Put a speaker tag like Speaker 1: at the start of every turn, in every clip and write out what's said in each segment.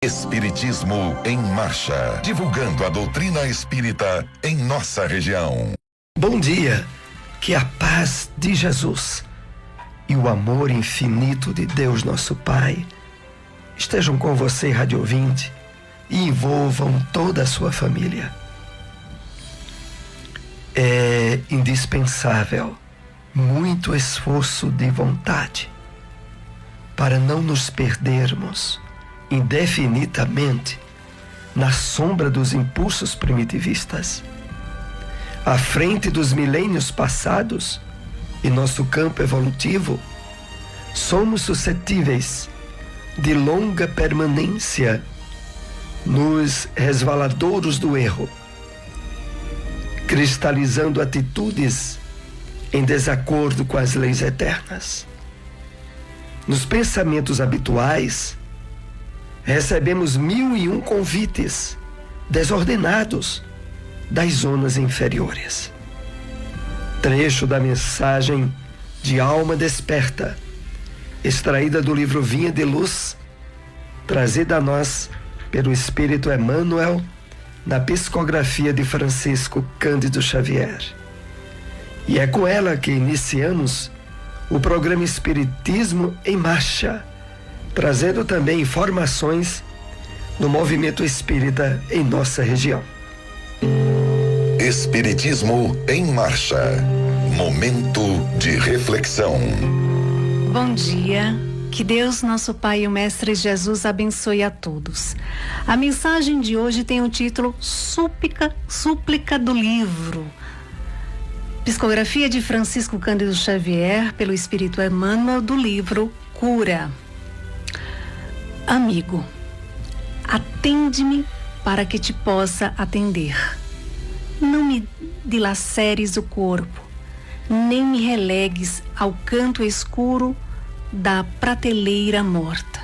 Speaker 1: Espiritismo em Marcha, divulgando a doutrina espírita em nossa região.
Speaker 2: Bom dia, que a paz de Jesus e o amor infinito de Deus nosso Pai estejam com você, rádio ouvinte, e envolvam toda a sua família. É indispensável muito esforço de vontade para não nos perdermos indefinidamente na sombra dos impulsos primitivistas. À frente dos milênios passados, em nosso campo evolutivo, somos suscetíveis de longa permanência nos resvaladouros do erro, cristalizando atitudes em desacordo com as leis eternas. Nos pensamentos habituais, recebemos 1001 convites desordenados das zonas inferiores. Trecho da mensagem de Alma Desperta, extraída do livro Vinha de Luz, trazida a nós pelo Espírito Emmanuel, na psicografia de Francisco Cândido Xavier. E é com ela que iniciamos o programa Espiritismo em Marcha, trazendo também informações do movimento espírita em nossa região.
Speaker 1: Espiritismo em Marcha, momento de reflexão.
Speaker 3: Bom dia, que Deus, nosso Pai e o Mestre Jesus abençoe a todos. A mensagem de hoje tem o título Súplica do Livro. Psicografia de Francisco Cândido Xavier, pelo Espírito Emmanuel, do livro Cura. Amigo, atende-me para que te possa atender. Não me dilaceres o corpo, nem me relegues ao canto escuro da prateleira morta.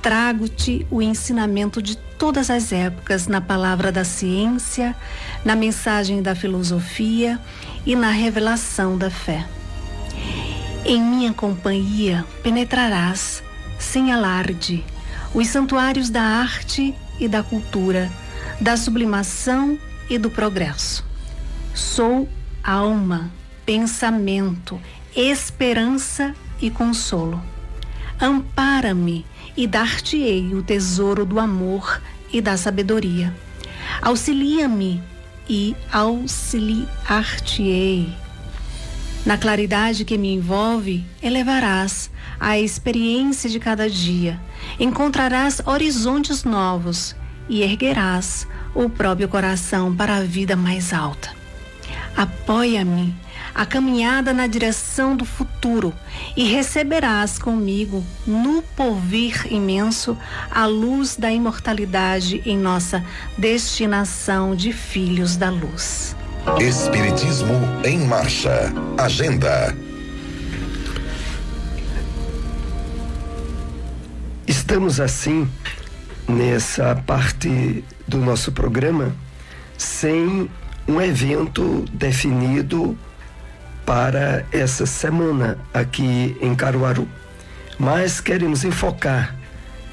Speaker 3: Trago-te o ensinamento de todas as épocas na palavra da ciência, na mensagem da filosofia e na revelação da fé. Em minha companhia penetrarás, sem alarde, os santuários da arte e da cultura, da sublimação e do progresso. Sou alma, pensamento, esperança e consolo. Ampara-me e dar-te-ei o tesouro do amor e da sabedoria. Auxilia-me e auxiliar-te-ei. Na claridade que me envolve, elevarás a experiência de cada dia, encontrarás horizontes novos e erguerás o próprio coração para a vida mais alta. Apoia-me a caminhada na direção do futuro e receberás comigo, no porvir imenso, a luz da imortalidade em nossa destinação de filhos da luz.
Speaker 1: Espiritismo em Marcha. Agenda.
Speaker 2: Estamos assim, nessa parte do nosso programa, sem um evento definido para essa semana aqui em Caruaru. Mas queremos enfocar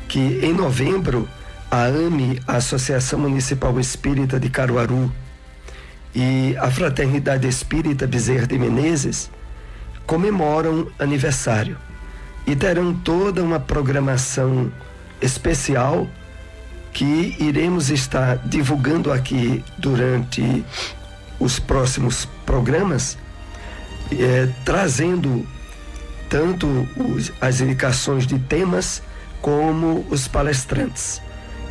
Speaker 2: que em novembro a AME, a Associação Municipal Espírita de Caruaru, e a Fraternidade Espírita Bezerra de Menezes comemoram aniversário e terão toda uma programação especial que iremos estar divulgando aqui durante os próximos programas, trazendo tanto as indicações de temas como os palestrantes.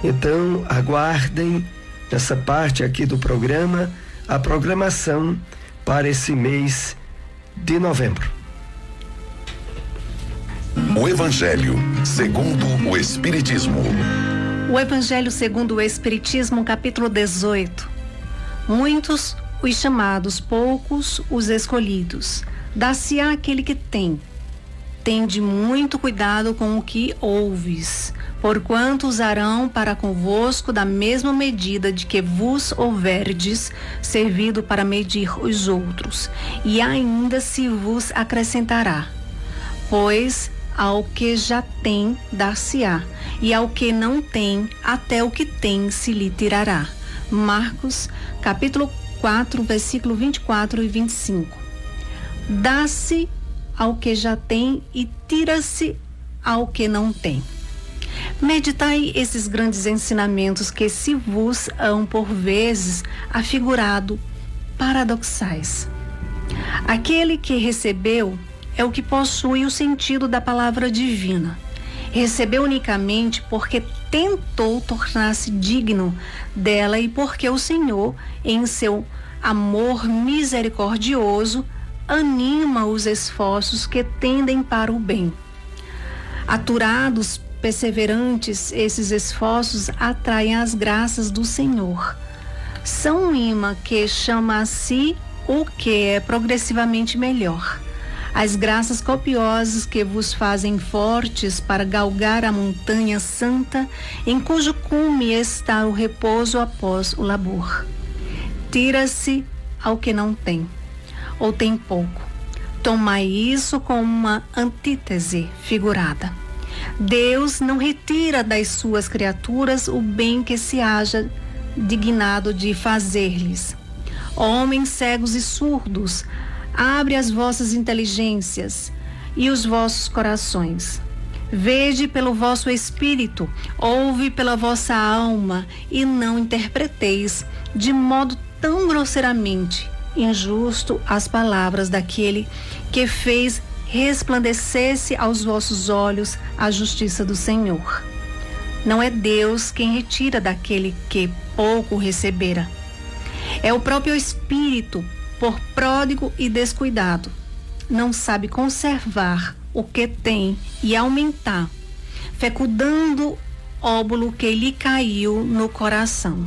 Speaker 2: Então, aguardem nessa parte aqui do programa a programação para esse mês de novembro.
Speaker 1: O Evangelho segundo o Espiritismo.
Speaker 3: O Evangelho segundo o Espiritismo, capítulo 18. Muitos os chamados, poucos os escolhidos. Dá-se-á aquele que tem. Tende muito cuidado com o que ouves, porquanto usarão para convosco da mesma medida de que vos houverdes servido para medir os outros, e ainda se vos acrescentará. Pois ao que já tem, dar-se-á, e ao que não tem, até o que tem se lhe tirará. Marcos, capítulo 4, versículo 24 e 25. Dá-se ao que já tem e tira-se ao que não tem. Meditai esses grandes ensinamentos que se vos hão por vezes afigurado paradoxais. Aquele que recebeu é o que possui o sentido da palavra divina. Recebeu unicamente porque tentou tornar-se digno dela e porque o Senhor, em seu amor misericordioso, anima os esforços que tendem para o bem. Aturados, perseverantes, esses esforços atraem as graças do Senhor. São um imã que chama a si o que é progressivamente melhor. As graças copiosas que vos fazem fortes para galgar a montanha santa, em cujo cume está o repouso após o labor. Tira-se ao que não tem, ou tem pouco. Tomai isso como uma antítese figurada. Deus não retira das suas criaturas o bem que se haja dignado de fazer-lhes. Homens cegos e surdos, abre as vossas inteligências e os vossos corações. Vede pelo vosso espírito, ouve pela vossa alma, e não interpreteis de modo tão grosseiramente injusto as palavras daquele que fez resplandecesse aos vossos olhos a justiça do Senhor. Não é Deus quem retira daquele que pouco recebera. É o próprio Espírito, por pródigo e descuidado, não sabe conservar o que tem e aumentar, fecundando óbolo que lhe caiu no coração.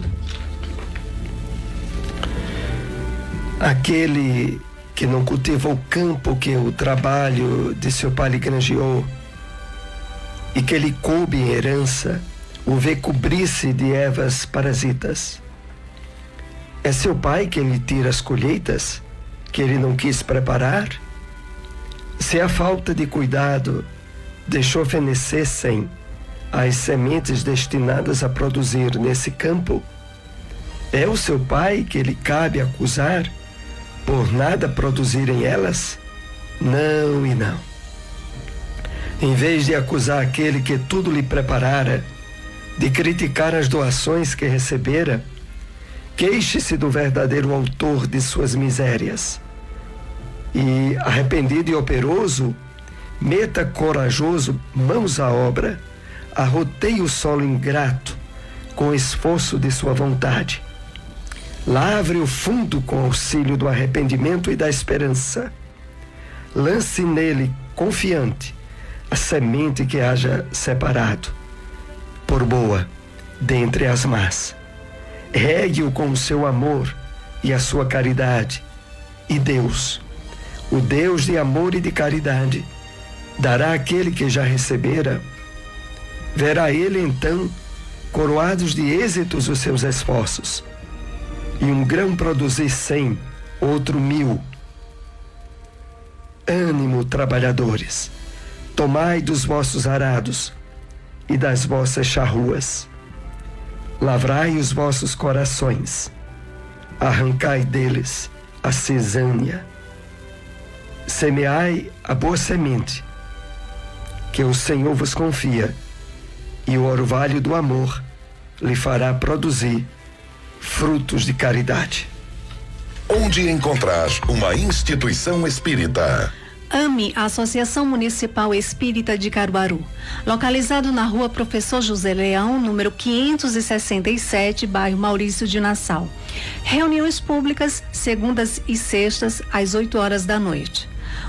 Speaker 2: Aquele que não cultiva o campo que o trabalho de seu pai lhe granjeou e que lhe coube em herança, o vê cobrir-se de ervas parasitas. É seu pai que lhe tira as colheitas que ele não quis preparar? Se a falta de cuidado deixou fenecessem as sementes destinadas a produzir nesse campo, é o seu pai que lhe cabe acusar por nada produzirem elas? Não e não. Em vez de acusar aquele que tudo lhe preparara, de criticar as doações que recebera, queixe-se do verdadeiro autor de suas misérias. E, arrependido e operoso, meta corajoso mãos à obra, arroteie o solo ingrato com o esforço de sua vontade. Lavre o fundo com auxílio do arrependimento e da esperança. Lance nele, confiante, a semente que haja separado, por boa, dentre as más. Regue-o com o seu amor e a sua caridade, e Deus, o Deus de amor e de caridade, dará àquele que já recebera. Verá ele então coroados de êxitos os seus esforços, e um grão produzir 100, outro 1000. Ânimo, trabalhadores, tomai dos vossos arados e das vossas charruas. Lavrai os vossos corações, arrancai deles a cisânia. Semeai a boa semente, que o Senhor vos confia, e o orvalho do amor lhe fará produzir frutos de caridade.
Speaker 1: Onde encontrar uma instituição espírita?
Speaker 3: AME, a Associação Municipal Espírita de Caruaru, localizado na rua Professor José Leão, número 567, bairro Maurício de Nassau. Reuniões públicas, segundas e sextas, às 8 horas da noite.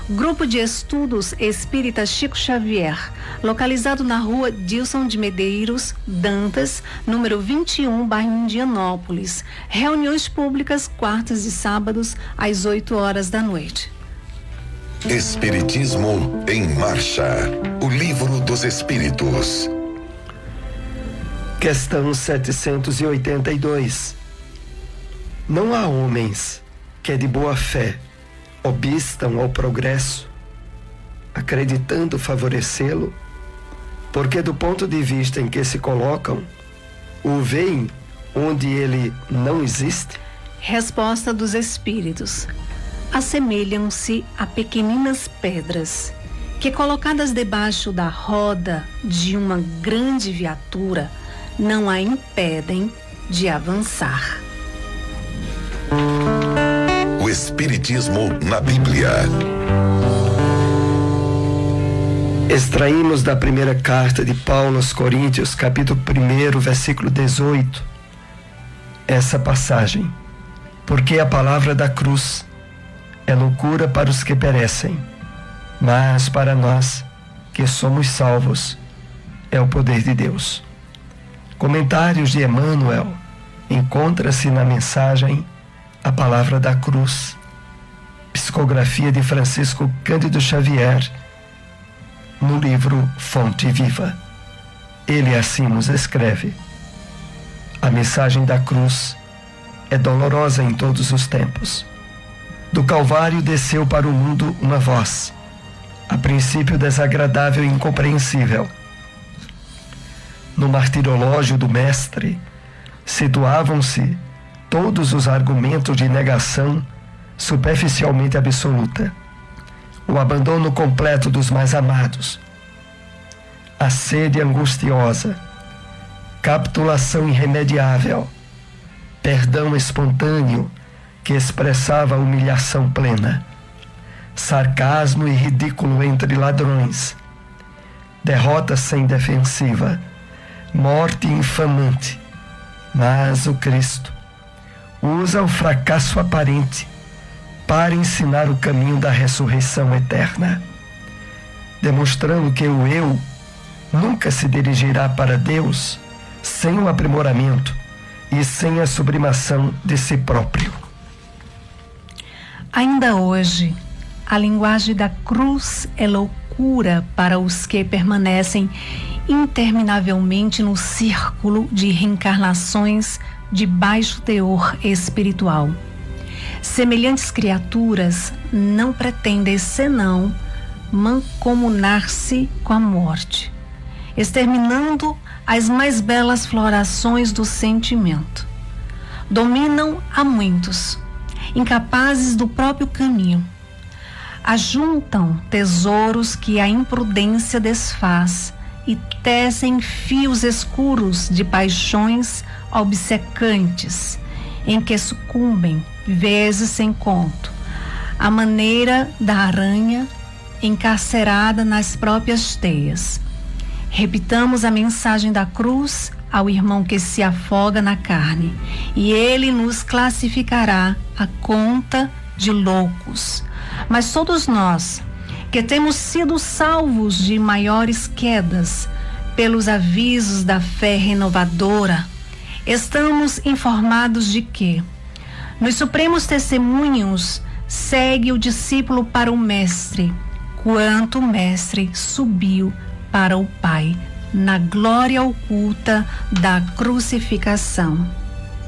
Speaker 3: Grupo de Estudos Espírita Chico Xavier, localizado na rua Dilson de Medeiros, Dantas, número 21, bairro Indianópolis. Reuniões públicas, quartas e sábados, às 8 horas da noite.
Speaker 1: Espiritismo em Marcha, o livro dos Espíritos.
Speaker 2: Questão 782. Não há homens que de boa fé obstam ao progresso, acreditando favorecê-lo, porque do ponto de vista em que se colocam, o veem onde ele não existe?
Speaker 3: Resposta dos espíritos: assemelham-se a pequeninas pedras que, colocadas debaixo da roda de uma grande viatura, não a impedem de avançar.
Speaker 1: O Espiritismo na Bíblia.
Speaker 2: Extraímos da primeira carta de Paulo aos Coríntios, capítulo 1, versículo 18, essa passagem: porque a palavra da cruz é loucura para os que perecem, mas para nós que somos salvos é o poder de Deus. Comentários de Emmanuel. Encontra-se na mensagem A Palavra da Cruz, psicografia de Francisco Cândido Xavier, no livro Fonte Viva. Ele assim nos escreve: a mensagem da cruz é dolorosa em todos os tempos. Do Calvário desceu para o mundo uma voz, a princípio desagradável e incompreensível. No martirológio do Mestre situavam-se todos os argumentos de negação superficialmente absoluta, o abandono completo dos mais amados, a sede angustiosa, capitulação irremediável, perdão espontâneo que expressava a humilhação plena, sarcasmo e ridículo entre ladrões, derrota sem defensiva, morte infamante. Mas o Cristo usa o fracasso aparente para ensinar o caminho da ressurreição eterna, demonstrando que o eu nunca se dirigirá para Deus sem o aprimoramento e sem a sublimação de si próprio.
Speaker 3: Ainda hoje, a linguagem da cruz é loucura para os que permanecem interminavelmente no círculo de reencarnações de baixo teor espiritual. Semelhantes criaturas não pretendem senão mancomunar-se com a morte, exterminando as mais belas florações do sentimento. Dominam a muitos, incapazes do próprio caminho. Ajuntam tesouros que a imprudência desfaz e tecem fios escuros de paixões obcecantes, em que sucumbem, vezes sem conto, à maneira da aranha encarcerada nas próprias teias. Repitamos a mensagem da cruz ao irmão que se afoga na carne, e ele nos classificará a conta de loucos. Mas todos nós, que temos sido salvos de maiores quedas pelos avisos da fé renovadora, estamos informados de que, nos supremos testemunhos, segue o discípulo para o Mestre, quanto o Mestre subiu para o Pai, na glória oculta da crucificação.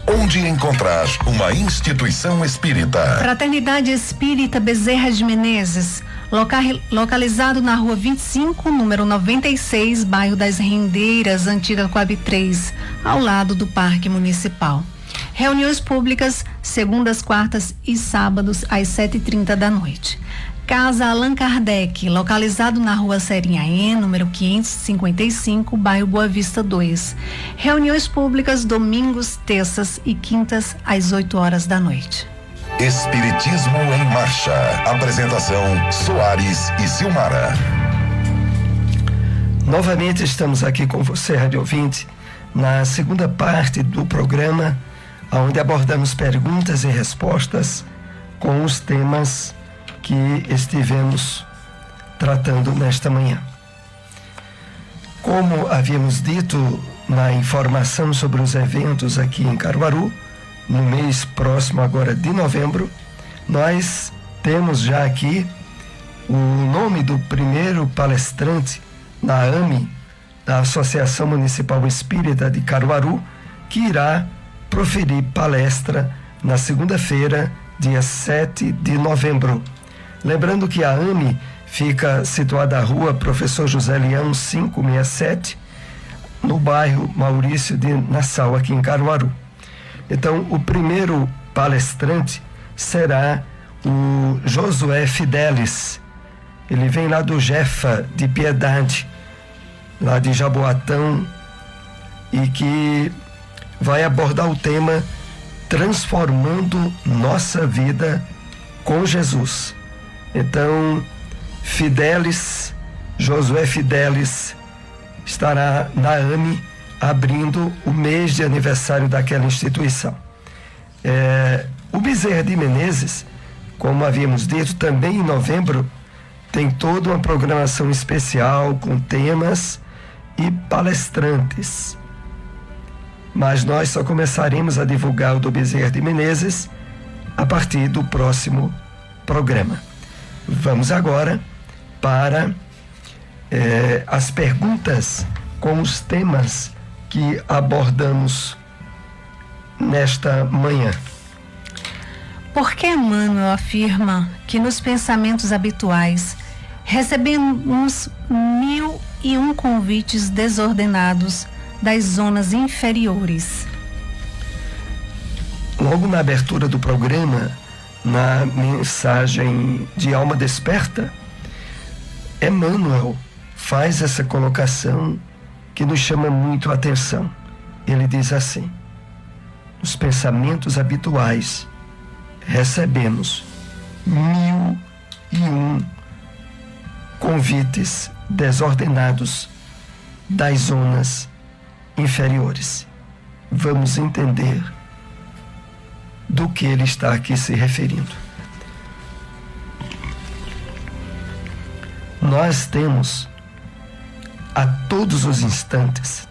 Speaker 1: Onde encontrar uma instituição espírita?
Speaker 3: Fraternidade Espírita Bezerra de Menezes, localizado na rua 25, número 96, bairro das Rendeiras, antiga Coab 3, ao lado do Parque Municipal. Reuniões públicas, segundas, quartas e sábados, às 7h30 da noite. Casa Allan Kardec, localizado na rua Serinhaém, número 555, bairro Boa Vista 2. Reuniões públicas, domingos, terças e quintas, às 8h da noite.
Speaker 1: Espiritismo em Marcha. Apresentação: Soares e Silmara.
Speaker 2: Novamente estamos aqui com você, rádio ouvinte, na segunda parte do programa, onde abordamos perguntas e respostas com os temas que estivemos tratando nesta manhã. Como havíamos dito na informação sobre os eventos aqui em Caruaru, no mês próximo agora de novembro, nós temos já aqui o nome do primeiro palestrante da AME, da Associação Municipal Espírita de Caruaru, que irá proferir palestra na segunda-feira, dia 7 de novembro. Lembrando que a AME Fica situada a rua Professor José Leão 567, no bairro Maurício de Nassau, aqui em Caruaru. Então, o primeiro palestrante será o Josué Fidelis. Ele vem lá do Jefa de Piedade, lá de Jaboatão, e que vai abordar o tema Transformando Nossa Vida com Jesus. Então, Josué Fidelis, estará na AME abrindo o mês de aniversário daquela instituição. O Bezerra de Menezes, como havíamos dito, também em novembro tem toda uma programação especial com temas e palestrantes. Mas nós só começaremos a divulgar o do Bezerra de Menezes a partir do próximo programa. Vamos agora para as perguntas com os temas que abordamos nesta manhã.
Speaker 3: Por que Emmanuel afirma que nos pensamentos habituais recebemos 1001 convites desordenados das zonas inferiores?
Speaker 2: Logo na abertura do programa, na mensagem de Alma Desperta, Emmanuel faz essa colocação que nos chama muito a atenção. Ele diz assim: nos pensamentos habituais recebemos 1001 convites desordenados das zonas inferiores. Vamos entender do que ele está aqui se referindo. Nós temos a todos os instantes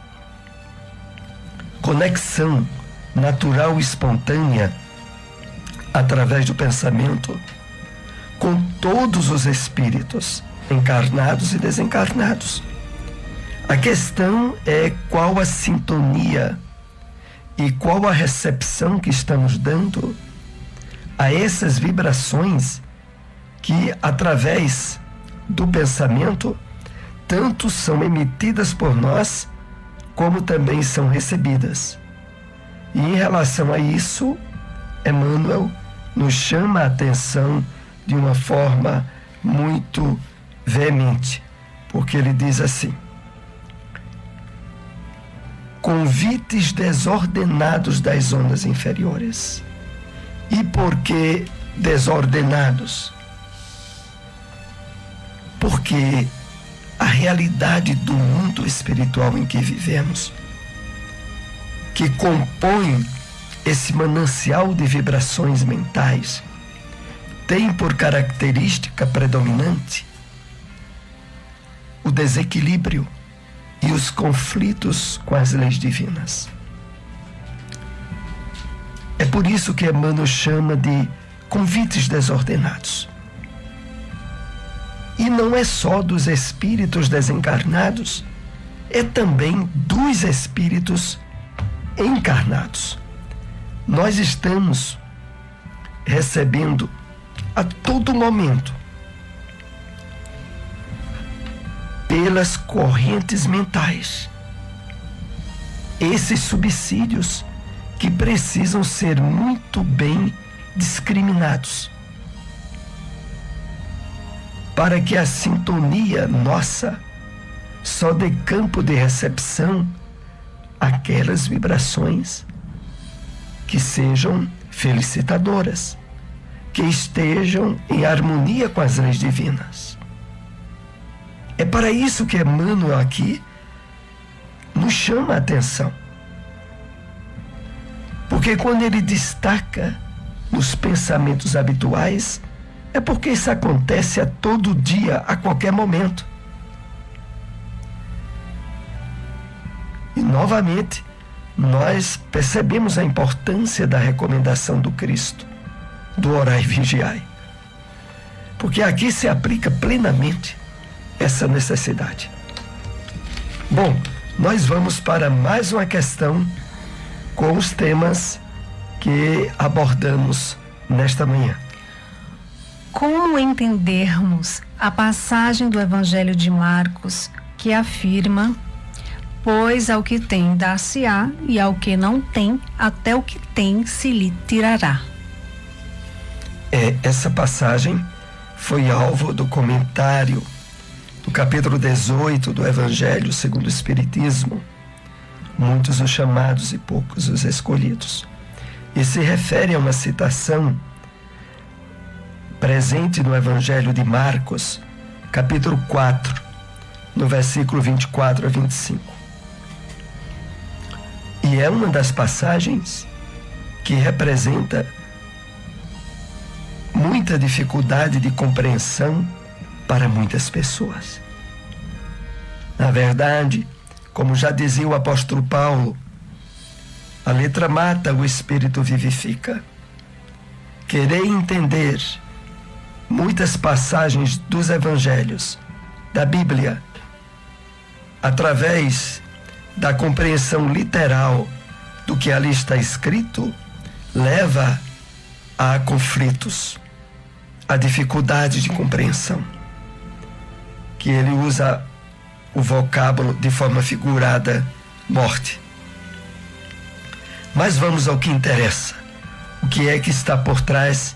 Speaker 2: conexão natural e espontânea através do pensamento com todos os espíritos, encarnados e desencarnados. A questão é qual a sintonia e qual a recepção que estamos dando a essas vibrações que, através do pensamento, tanto são emitidas por nós, como também são recebidas. E em relação a isso, Emmanuel nos chama a atenção de uma forma muito veemente, porque ele diz assim: convites desordenados das zonas inferiores. E por que desordenados? Porque a realidade do mundo espiritual em que vivemos, que compõe esse manancial de vibrações mentais, tem por característica predominante o desequilíbrio e os conflitos com as leis divinas. É por isso que Emmanuel chama de convites desordenados. E não é só dos espíritos desencarnados, é também dos espíritos encarnados. Nós estamos recebendo a todo momento, pelas correntes mentais, esses subsídios que precisam ser muito bem discriminados, para que a sintonia nossa só dê campo de recepção àquelas vibrações que sejam felicitadoras, que estejam em harmonia com as leis divinas. É para isso que Emmanuel aqui nos chama a atenção. Porque quando ele destaca os pensamentos habituais, é porque isso acontece a todo dia, a qualquer momento. E novamente, nós percebemos a importância da recomendação do Cristo, do orai e vigiai. Porque aqui se aplica plenamente essa necessidade. Bom, nós vamos para mais uma questão com os temas que abordamos nesta manhã.
Speaker 3: como entendermos a passagem do Evangelho de Marcos que afirma: pois ao que tem dar-se-á, e ao que não tem, até o que tem se lhe tirará.
Speaker 2: Essa passagem foi alvo do comentário do capítulo 18 do Evangelho segundo o Espiritismo, muitos os chamados e poucos os escolhidos, e se refere a uma citação presente no Evangelho de Marcos, capítulo 4, no versículo 24 a 25. E é uma das passagens que representa muita dificuldade de compreensão para muitas pessoas. Na verdade, como já dizia o apóstolo Paulo, a letra mata, o espírito vivifica. Querer entender muitas passagens dos evangelhos, da Bíblia, através da compreensão literal do que ali está escrito, leva a conflitos, a dificuldade de compreensão, que ele usa o vocábulo de forma figurada, morte. Mas vamos ao que interessa. O que é que está por trás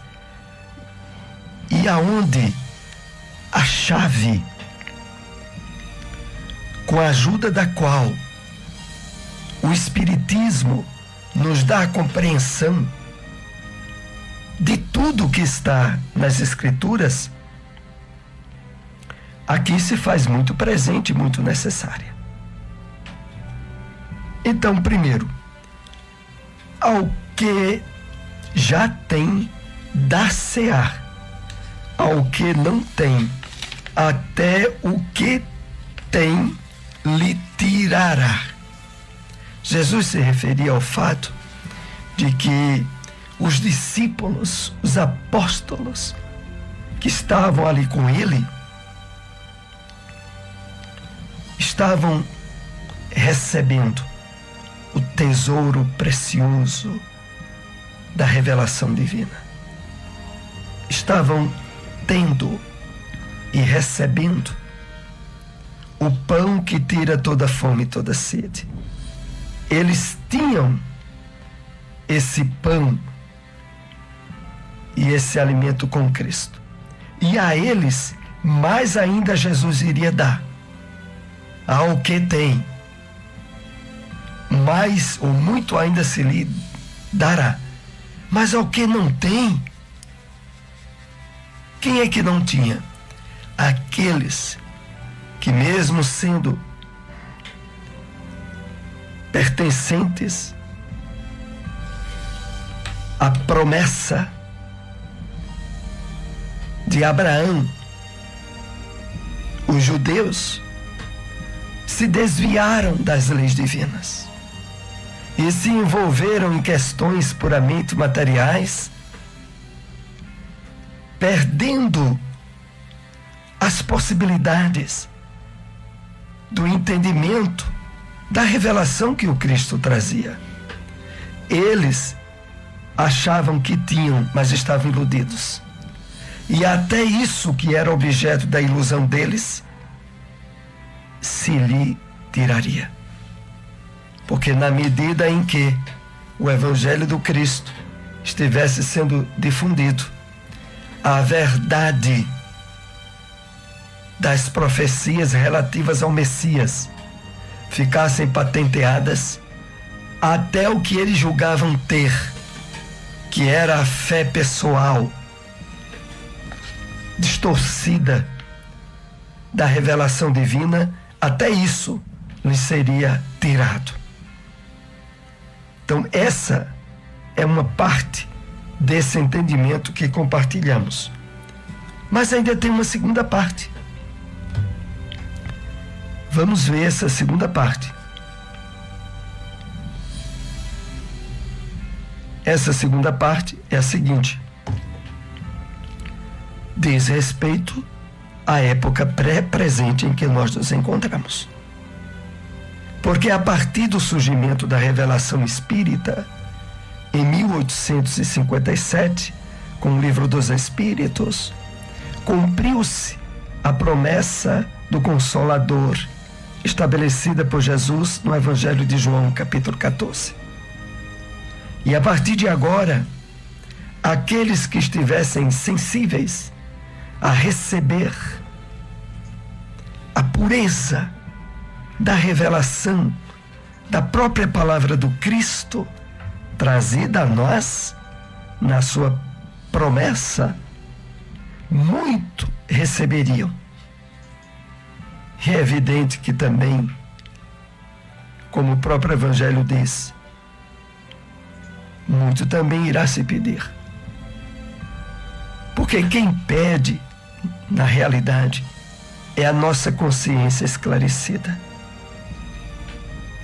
Speaker 2: e aonde a chave com a ajuda da qual o Espiritismo nos dá a compreensão de tudo que está nas Escrituras, aqui se faz muito presente, muito necessária. Então, primeiro, ao que já tem, dar-se-á, ao que não tem, até o que tem, lhe tirará. Jesus se referia ao fato de que os discípulos, os apóstolos que estavam ali com ele, estavam recebendo o tesouro precioso da revelação divina. Estavam tendo e recebendo o pão que tira toda fome e toda sede. Eles tinham esse pão e esse alimento com Cristo. E a eles, mais ainda, Jesus iria dar. Ao que tem, mais ou muito ainda se lhe dará. Mas ao que não tem, quem é que não tinha? Aqueles que, mesmo sendo pertencentes à promessa de Abraão, os judeus se desviaram das leis divinas e se envolveram em questões puramente materiais, perdendo as possibilidades do entendimento da revelação que o Cristo trazia. Eles achavam que tinham, mas estavam iludidos. E até isso que era objeto da ilusão deles se lhe tiraria. Porque na medida em que o Evangelho do Cristo estivesse sendo difundido, a verdade das profecias relativas ao Messias ficassem patenteadas, até o que eles julgavam ter, que era a fé pessoal distorcida da revelação divina, até isso lhe seria tirado. Então, essa é uma parte desse entendimento que compartilhamos. Mas ainda tem uma segunda parte. Vamos ver essa segunda parte. Essa segunda parte é a seguinte: diz respeito à época pré-presente em que nós nos encontramos. Porque a partir do surgimento da revelação espírita, em 1857, com o Livro dos Espíritos, cumpriu-se a promessa do Consolador estabelecida por Jesus no Evangelho de João, capítulo 14. E a partir de agora, aqueles que estivessem sensíveis a receber a pureza da revelação da própria palavra do Cristo, trazida a nós na sua promessa, muito receberiam. E é evidente que também, como o próprio Evangelho diz, muito também irá se pedir. Porque quem pede, na realidade, é a nossa consciência esclarecida.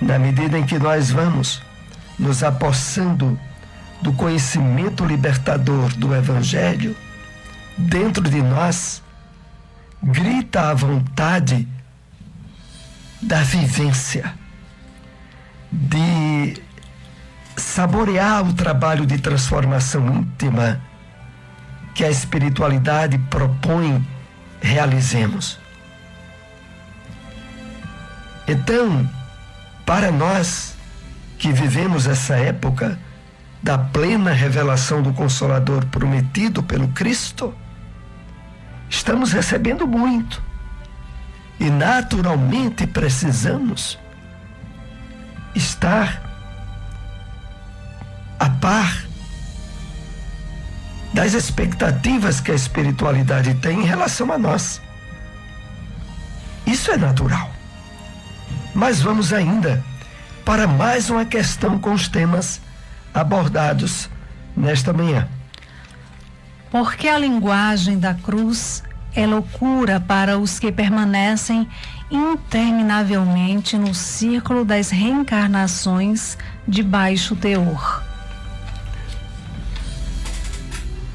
Speaker 2: Na medida em que nós vamos nos apossando do conhecimento libertador do Evangelho, dentro de nós grita a vontade da vivência, de saborear o trabalho de transformação íntima que a espiritualidade propõe realizemos. Então, para nós que vivemos essa época da plena revelação do Consolador prometido pelo Cristo, estamos recebendo muito e naturalmente precisamos estar a par das expectativas que a espiritualidade tem em relação a nós. Isso é natural. Mas vamos ainda para mais uma questão com os temas abordados nesta manhã.
Speaker 3: Porque a linguagem da cruz é loucura para os que permanecem interminavelmente no círculo das reencarnações de baixo teor.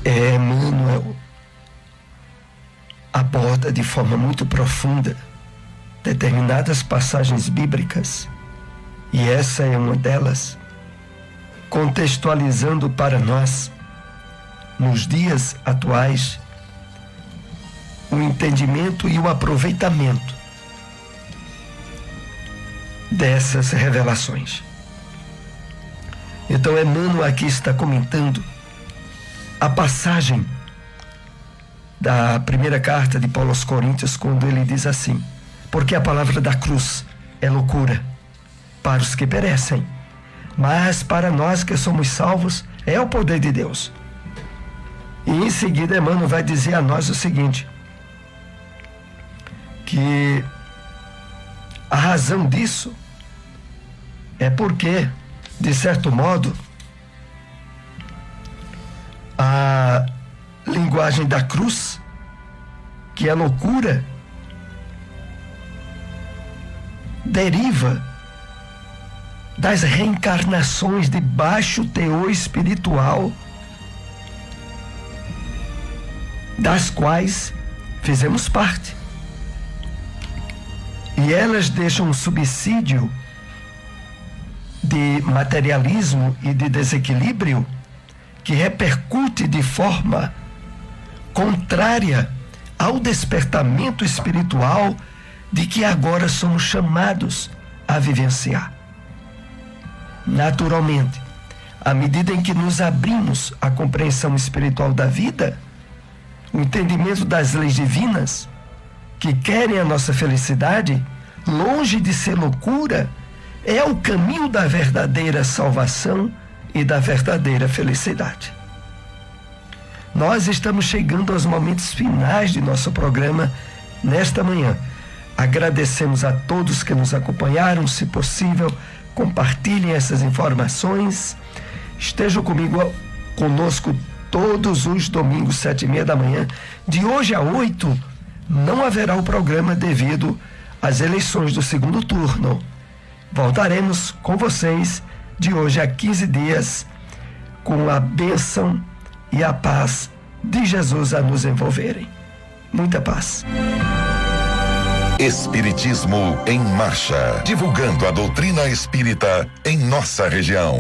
Speaker 2: Emmanuel aborda de forma muito profunda determinadas passagens bíblicas, e essa é uma delas, contextualizando para nós, nos dias atuais, o entendimento e o aproveitamento dessas revelações. Então, Emmanuel aqui está comentando a passagem da primeira carta de Paulo aos Coríntios, quando ele diz assim: porque a palavra da cruz é loucura para os que perecem, mas para nós que somos salvos é o poder de Deus. E em seguida Emmanuel vai dizer a nós o seguinte, que a razão disso é porque, de certo modo, a linguagem da cruz, que é loucura, deriva das reencarnações de baixo teor espiritual, das quais fizemos parte. E elas deixam um subsídio de materialismo e de desequilíbrio que repercute de forma contrária ao despertamento espiritual de que agora somos chamados a vivenciar. Naturalmente, à medida em que nos abrimos à compreensão espiritual da vida, o entendimento das leis divinas que querem a nossa felicidade, longe de ser loucura, é o caminho da verdadeira salvação e da verdadeira felicidade. Nós estamos chegando aos momentos finais de nosso programa nesta manhã. Agradecemos a todos que nos acompanharam. Se possível, compartilhem essas informações. Estejam conosco todos os domingos, 7h30 da manhã. De hoje a 8, não haverá o programa devido às eleições do segundo turno. Voltaremos com vocês de hoje a 15 dias, com a bênção e a paz de Jesus a nos envolverem. Muita paz.
Speaker 1: Espiritismo em Marcha, divulgando a doutrina espírita em nossa região.